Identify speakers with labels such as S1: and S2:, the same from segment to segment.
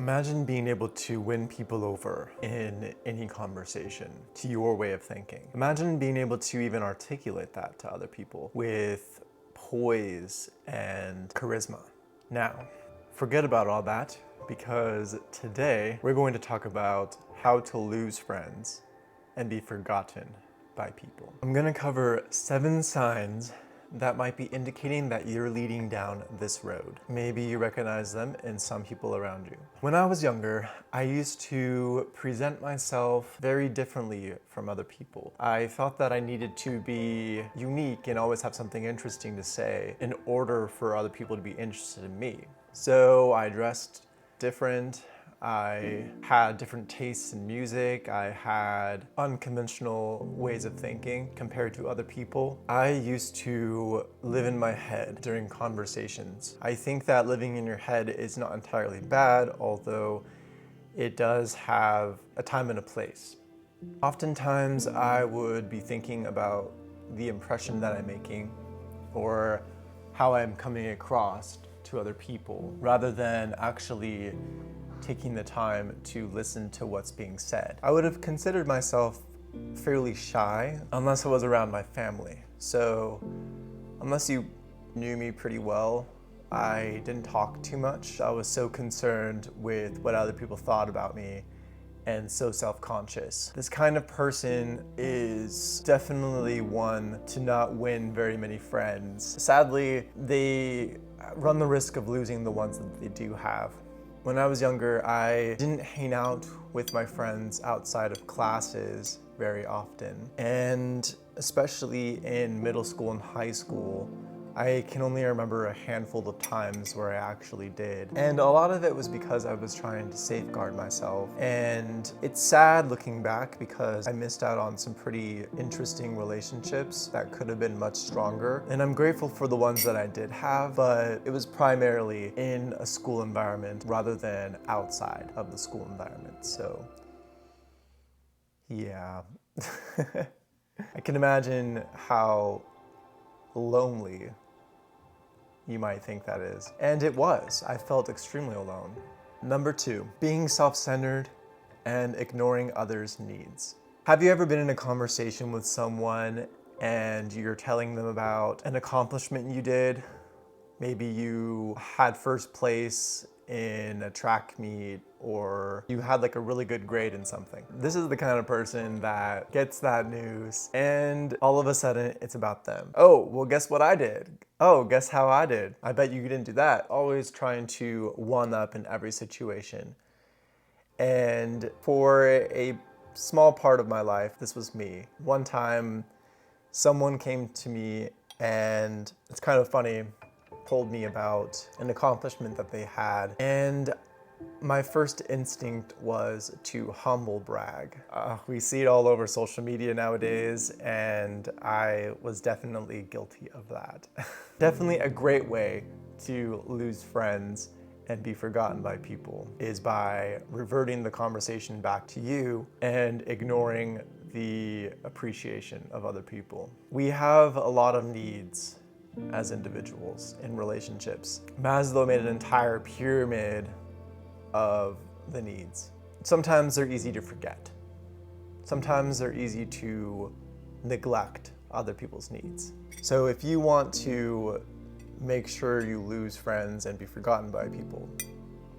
S1: Imagine being able to win people over in any conversation to your way of thinking. Imagine being able to even articulate that to other people with poise and charisma. Now, forget about all that because today we're going to talk about how to lose friends and be forgotten by people. I'm going to cover 7 signs that might be indicating that you're leading down this road. Maybe you recognize them in some people around you. When I was younger, I used to present myself very differently from other people. I felt that I needed to be unique and always have something interesting to say in order for other people to be interested in me. So I dressed different. I had different tastes in music. I had unconventional ways of thinking compared to other people. I used to live in my head during conversations. I think that living in your head is not entirely bad, although it does have a time and a place. Oftentimes I would be thinking about the impression that I'm making or how I'm coming across to other people rather than actually taking the time to listen to what's being said. I would have considered myself fairly shy unless I was around my family. So unless you knew me pretty well, I didn't talk too much. I was so concerned with what other people thought about me and so self-conscious. This kind of person is definitely one to not win very many friends. Sadly, they run the risk of losing the ones that they do have. When I was younger, I didn't hang out with my friends outside of classes very often. And especially in middle school and high school, I can only remember a handful of times where I actually did. And a lot of it was because I was trying to safeguard myself. And it's sad looking back because I missed out on some pretty interesting relationships that could have been much stronger. And I'm grateful for the ones that I did have, but it was primarily in a school environment rather than outside of the school environment. So, yeah. I can imagine how lonely you might think that is. And it was. I felt extremely alone. Number 2, being self-centered and ignoring others' needs. Have you ever been in a conversation with someone and you're telling them about an accomplishment you did? Maybe you had first place in a track meet or you had like a really good grade in something. This is the kind of person that gets that news and all of a sudden it's about them. Oh, well, guess what I did? Oh, guess how I did? I bet you didn't do that. Always trying to one up in every situation. And for a small part of my life, this was me. One time, someone came to me and it's kind of funny, told me about an accomplishment that they had. And my first instinct was to humble brag. We see it all over social media nowadays, and I was definitely guilty of that. Definitely a great way to lose friends and be forgotten by people is by reverting the conversation back to you and ignoring the appreciation of other people. We have a lot of needs as individuals in relationships. Maslow made an entire pyramid of the needs. Sometimes they're easy to forget. Sometimes they're easy to neglect other people's needs. So if you want to make sure you lose friends and be forgotten by people,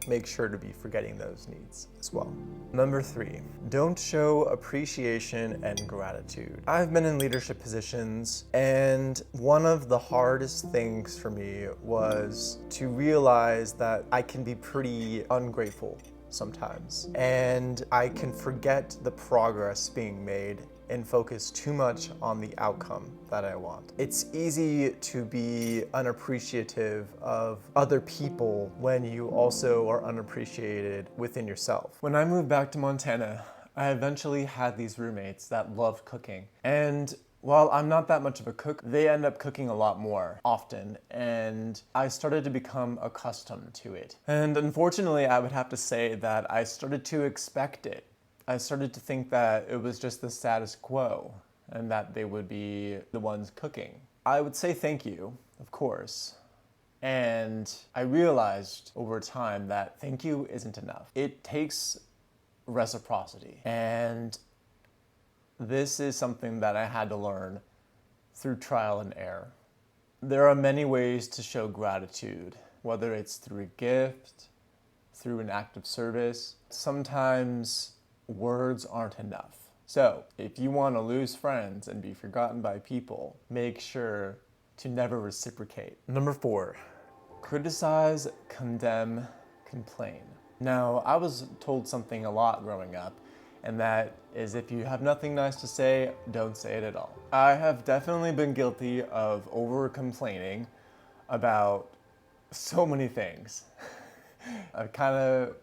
S1: make sure to be forgetting those needs as well. Number 3, don't show appreciation and gratitude. I've been in leadership positions, and one of the hardest things for me was to realize that I can be pretty ungrateful sometimes, and I can forget the progress being made and focus too much on the outcome that I want. It's easy to be unappreciative of other people when you also are unappreciated within yourself. When I moved back to Montana, I eventually had these roommates that loved cooking. And while I'm not that much of a cook, they end up cooking a lot more often, and I started to become accustomed to it. And unfortunately, I would have to say that I started to expect it. I started to think that it was just the status quo and that they would be the ones cooking. I would say thank you, of course, And I realized over time that thank you isn't enough. It takes reciprocity. And this is something that I had to learn through trial and error. There are many ways to show gratitude, whether it's through a gift, through an act of service. Sometimes words aren't enough. So, if you want to lose friends and be forgotten by people, make sure to never reciprocate. Number 4, criticize, condemn, complain. Now, I was told something a lot growing up, and that is if you have nothing nice to say, don't say it at all. I have definitely been guilty of over-complaining about so many things. I've kind of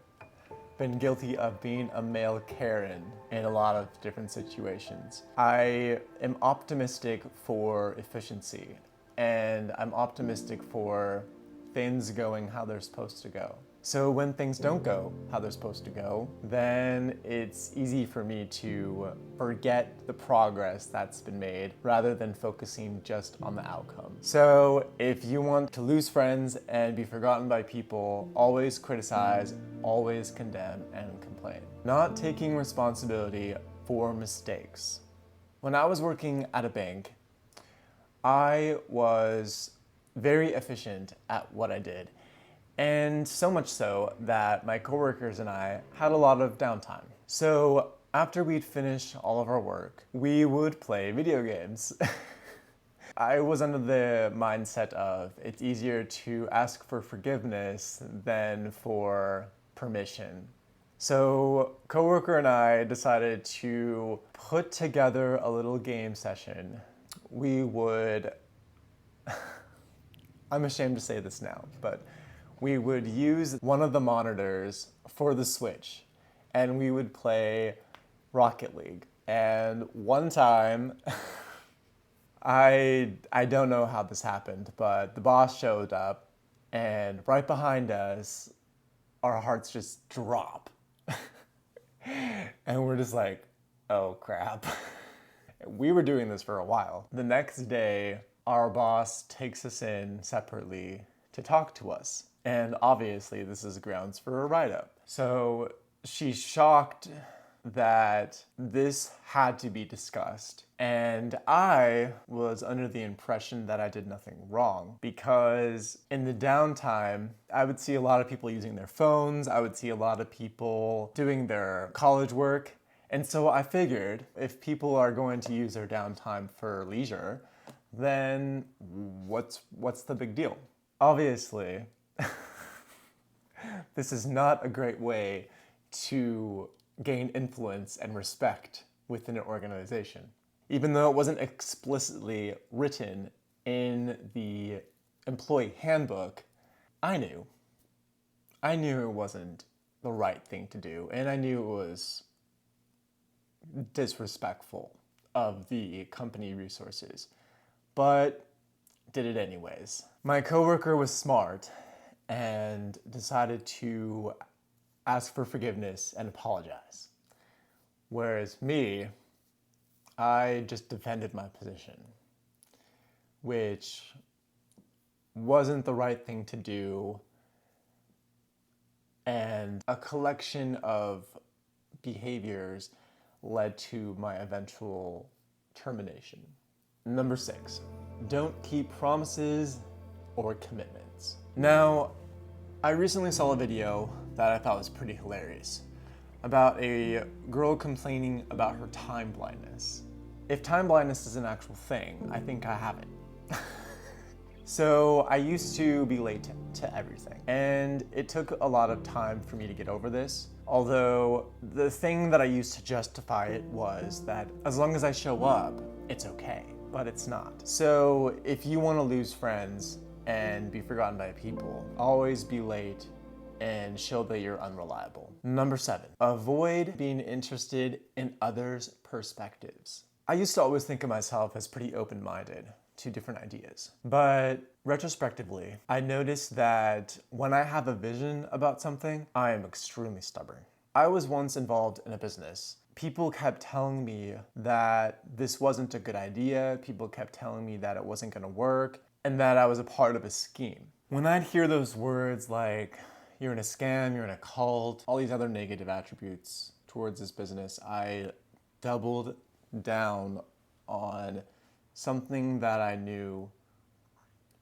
S1: been guilty of being a male Karen in a lot of different situations. I am optimistic for efficiency, and I'm optimistic for things going how they're supposed to go. So when things don't go how they're supposed to go, then it's easy for me to forget the progress that's been made rather than focusing just on the outcome. So if you want to lose friends and be forgotten by people, always criticize, always condemn, and complain. Not taking responsibility for mistakes. When I was working at a bank, I was very efficient at what I did. And so much so that my coworkers and I had a lot of downtime. So after we'd finished all of our work, we would play video games. I was under the mindset of it's easier to ask for forgiveness than for permission. So coworker and I decided to put together a little game session. We would, I'm ashamed to say this now, but we would use one of the monitors for the Switch, and we would play Rocket League. And one time, I don't know how this happened, but the boss showed up, and right behind us, our hearts just drop. And we're just like, oh crap. We were doing this for a while. The next day, our boss takes us in separately to talk to us. And obviously this is grounds for a write-up. So she's shocked that this had to be discussed. And I was under the impression that I did nothing wrong, because in the downtime, I would see a lot of people using their phones. I would see a lot of people doing their college work. And so I figured if people are going to use their downtime for leisure, then what's the big deal? Obviously, this is not a great way to gain influence and respect within an organization. Even though it wasn't explicitly written in the employee handbook, I knew it wasn't the right thing to do, and I knew it was disrespectful of the company resources, but did it anyways. My coworker was smart and decided to ask for forgiveness and apologize. Whereas me, I just defended my position, which wasn't the right thing to do, and a collection of behaviors led to my eventual termination. Number 6, don't keep promises or commitments. Now, I recently saw a video that I thought was pretty hilarious about a girl complaining about her time blindness. If time blindness is an actual thing, I think I have it. So I used to be late to everything, and it took a lot of time for me to get over this. Although the thing that I used to justify it was that as long as I show up, it's okay, but it's not. So if you want to lose friends and be forgotten by people, always be late and show that you're unreliable. Number 7, avoid being interested in others' perspectives. I used to always think of myself as pretty open-minded to different ideas. But retrospectively, I noticed that when I have a vision about something, I am extremely stubborn. I was once involved in a business. People kept telling me that this wasn't a good idea. People kept telling me that it wasn't gonna work and that I was a part of a scheme. When I'd hear those words like, you're in a scam, you're in a cult, all these other negative attributes towards this business, I doubled down on something that I knew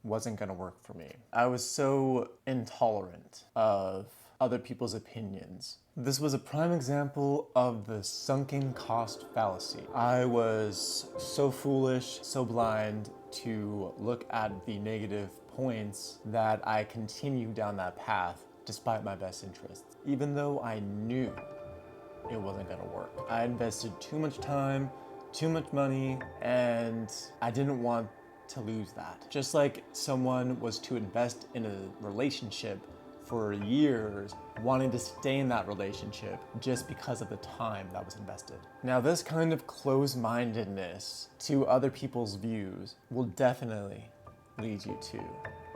S1: wasn't gonna work for me. I was so intolerant of other people's opinions. This was a prime example of the sunken cost fallacy. I was so foolish, so blind to look at the negative points that I continued down that path despite my best interests, even though I knew it wasn't gonna work. I invested too much time, too much money, and I didn't want to lose that. Just like someone was to invest in a relationship for years, wanting to stay in that relationship just because of the time that was invested. Now, this kind of closed-mindedness to other people's views will definitely lead you to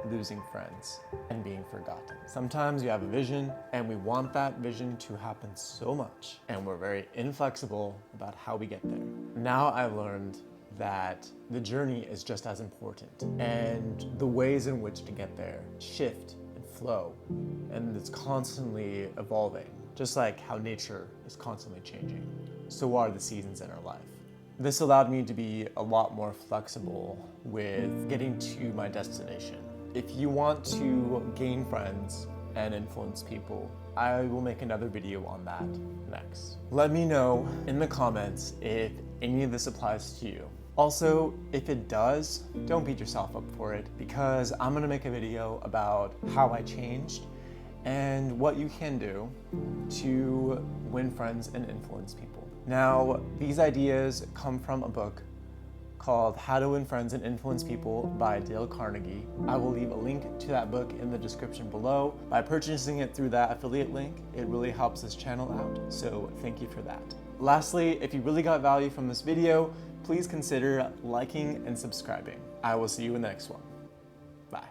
S1: losing friends and being forgotten. Sometimes you have a vision and we want that vision to happen so much, and we're very inflexible about how we get there. Now I've learned that the journey is just as important, and the ways in which to get there shift and flow, and it's constantly evolving, just like how nature is constantly changing. So are the seasons in our life. This allowed me to be a lot more flexible with getting to my destination. If you want to gain friends and influence people, I will make another video on that next. Let me know in the comments if any of this applies to you. Also, if it does, don't beat yourself up for it, because I'm gonna make a video about how I changed and what you can do to win friends and influence people. Now, these ideas come from a book called How to Win Friends and Influence People by Dale Carnegie. I will leave a link to that book in the description below. By purchasing it through that affiliate link, it really helps this channel out, so thank you for that. Lastly, if you really got value from this video, please consider liking and subscribing. I will see you in the next one. Bye.